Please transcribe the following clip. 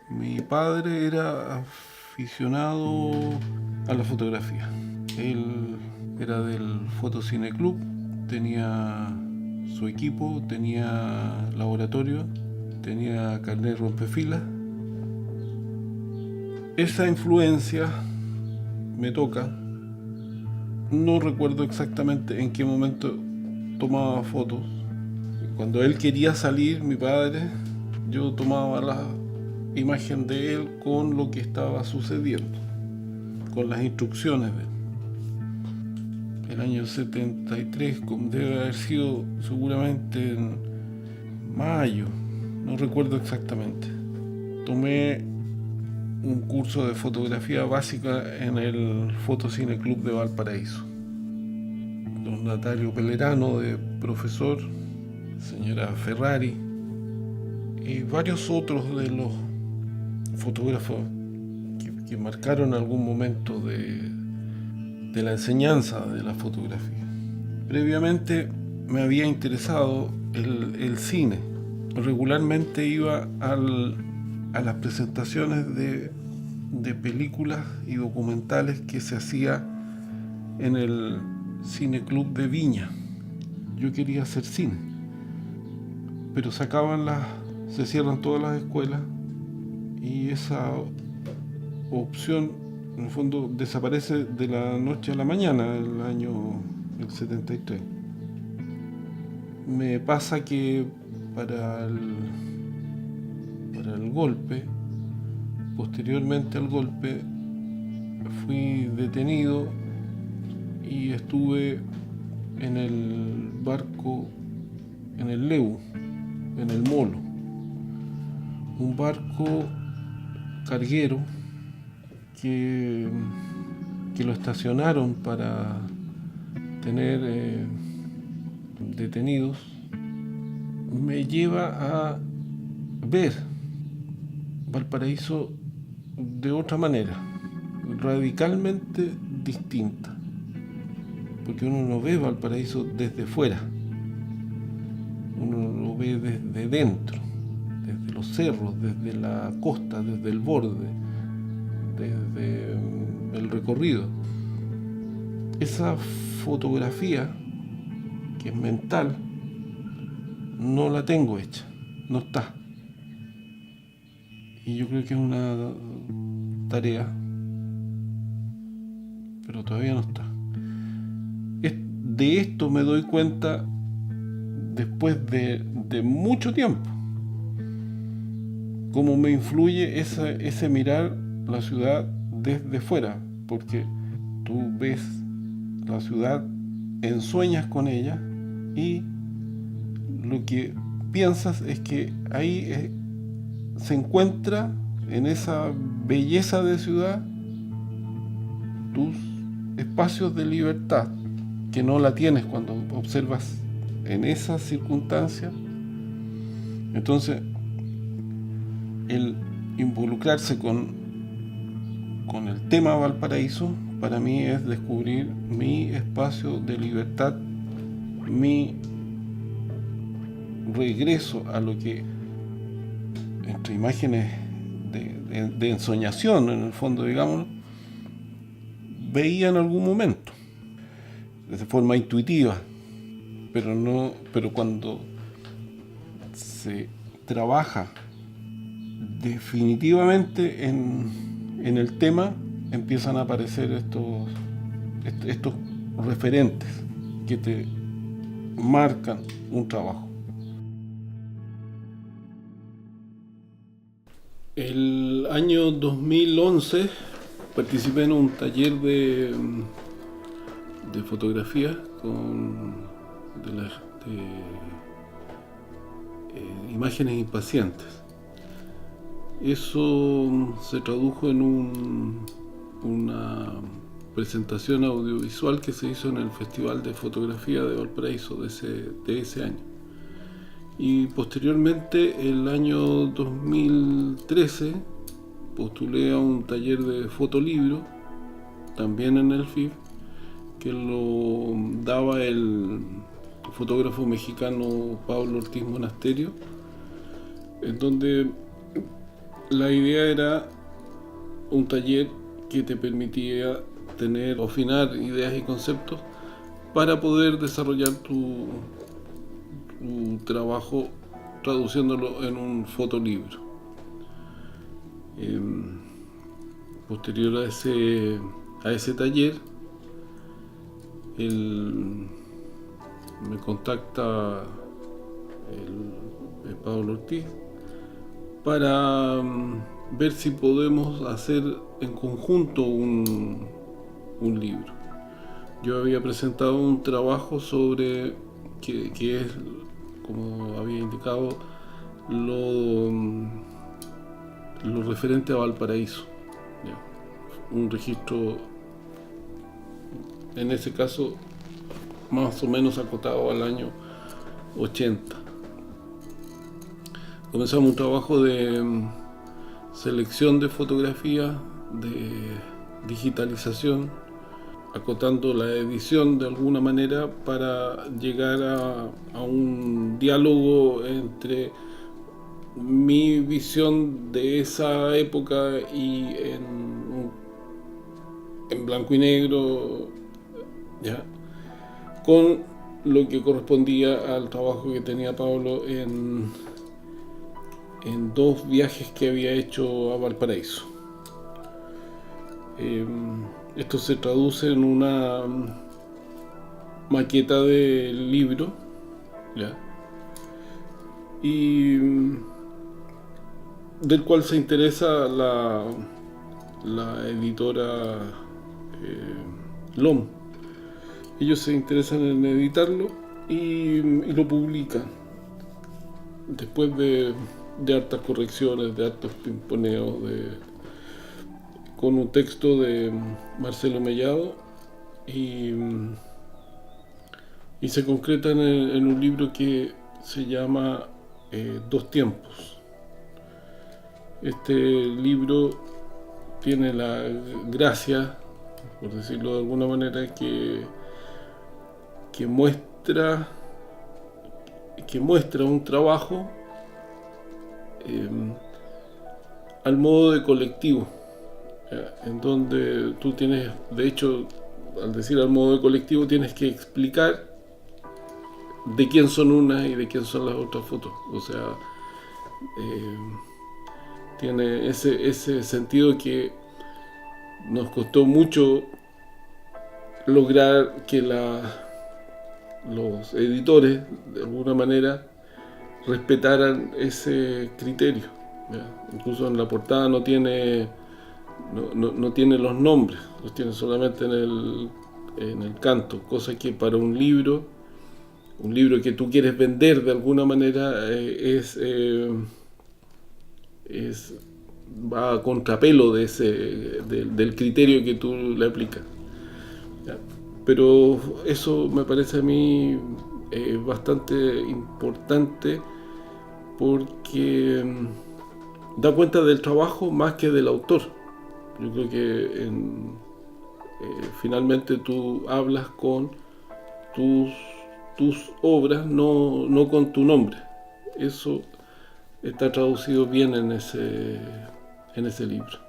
Mi padre era aficionado a la fotografía. Él era del Fotocine Club, tenía su equipo, tenía laboratorio, tenía carnet rompefilas. Esa influencia me toca. No recuerdo exactamente en qué momento tomaba fotos. Cuando él quería salir, mi padre, yo tomaba la imagen de él con lo que estaba sucediendo, con las instrucciones de él. El año 73, debe haber sido seguramente en mayo, no recuerdo exactamente. Tomé un curso de fotografía básica en el Fotocine Club de Valparaíso. Don Natalio Pelerano de profesor, señora Ferrari y varios otros de los fotógrafos que marcaron algún momento de la enseñanza de la fotografía. Previamente me había interesado el cine. Regularmente iba a las presentaciones de películas y documentales que se hacía en el Cine Club de Viña. Yo quería hacer cine, pero se cierran todas las escuelas y esa opción en el fondo desaparece de la noche a la mañana, el 73. Me pasa que para el golpe, posteriormente al golpe, fui detenido y estuve en el barco, en el Leu, en el Molo, un barco carguero que lo estacionaron para tener detenidos. Me lleva a ver Valparaíso de otra manera, radicalmente distinta, porque uno no ve Valparaíso desde fuera, uno lo ve desde dentro, desde los cerros, desde la costa, desde el borde, desde el recorrido. Esa fotografía, que es mental, no la tengo hecha, no está. Y yo creo que es una tarea, pero todavía no está. De esto me doy cuenta después de mucho tiempo, cómo me influye ese mirar la ciudad desde fuera, porque tú ves la ciudad, ensueñas con ella y lo que piensas es que ahí se encuentra en esa belleza de ciudad tus espacios de libertad, que no la tienes cuando observas en esas circunstancias. Entonces, el involucrarse con el tema Valparaíso para mí es descubrir mi espacio de libertad, mi regreso a lo que entre imágenes de ensoñación, en el fondo, digamos, veía en algún momento de forma intuitiva, pero cuando se trabaja definitivamente en el tema, empiezan a aparecer estos referentes que te marcan un trabajo. El año 2011 participé en un taller de fotografía de imágenes impacientes. Eso se tradujo en una presentación audiovisual que se hizo en el Festival de Fotografía de Valparaíso de ese año. Y posteriormente, el año 2013, postulé a un taller de fotolibro, también en el FIB, que lo daba el fotógrafo mexicano Pablo Ortiz Monasterio, en donde La idea era un taller que te permitía tener o afinar ideas y conceptos para poder desarrollar tu trabajo traduciéndolo en un fotolibro. Posterior a ese taller, me contacta el Pablo Ortiz para ver si podemos hacer en conjunto un libro. Yo había presentado un trabajo sobre que es, como había indicado, lo referente a Valparaíso, ¿ya? Un registro, en ese caso, más o menos acotado al año 80. Comenzamos un trabajo de selección de fotografías, de digitalización, acotando la edición de alguna manera para llegar a un diálogo entre mi visión de esa época y en blanco y negro, ¿ya?, con lo que correspondía al trabajo que tenía Pablo en 2 viajes que había hecho a Valparaíso. Esto se traduce en una maqueta del libro, ¿ya?, y del cual se interesa la editora LOM. Ellos se interesan en editarlo y lo publican después de hartas correcciones, de hartos pimponeos, con un texto de Marcelo Mellado, y se concreta en un libro que se llama Dos Tiempos. Este libro tiene la gracia, por decirlo de alguna manera, que muestra un trabajo al modo de colectivo, en donde tú tienes, de hecho, al decir al modo de colectivo, tienes que explicar de quién son unas y de quién son las otras fotos. O sea, tiene ese sentido que nos costó mucho lograr que los editores, de alguna manera, respetaran ese criterio, ¿ya? Incluso en la portada no tiene los nombres, los tiene solamente en el canto, cosa que para un libro que tú quieres vender de alguna manera, va a contrapelo del criterio que tú le aplicas, ¿ya? Pero eso me parece a mí bastante importante, porque da cuenta del trabajo más que del autor. Yo creo que finalmente tú hablas con tus obras, no con tu nombre. Eso está traducido bien en ese libro.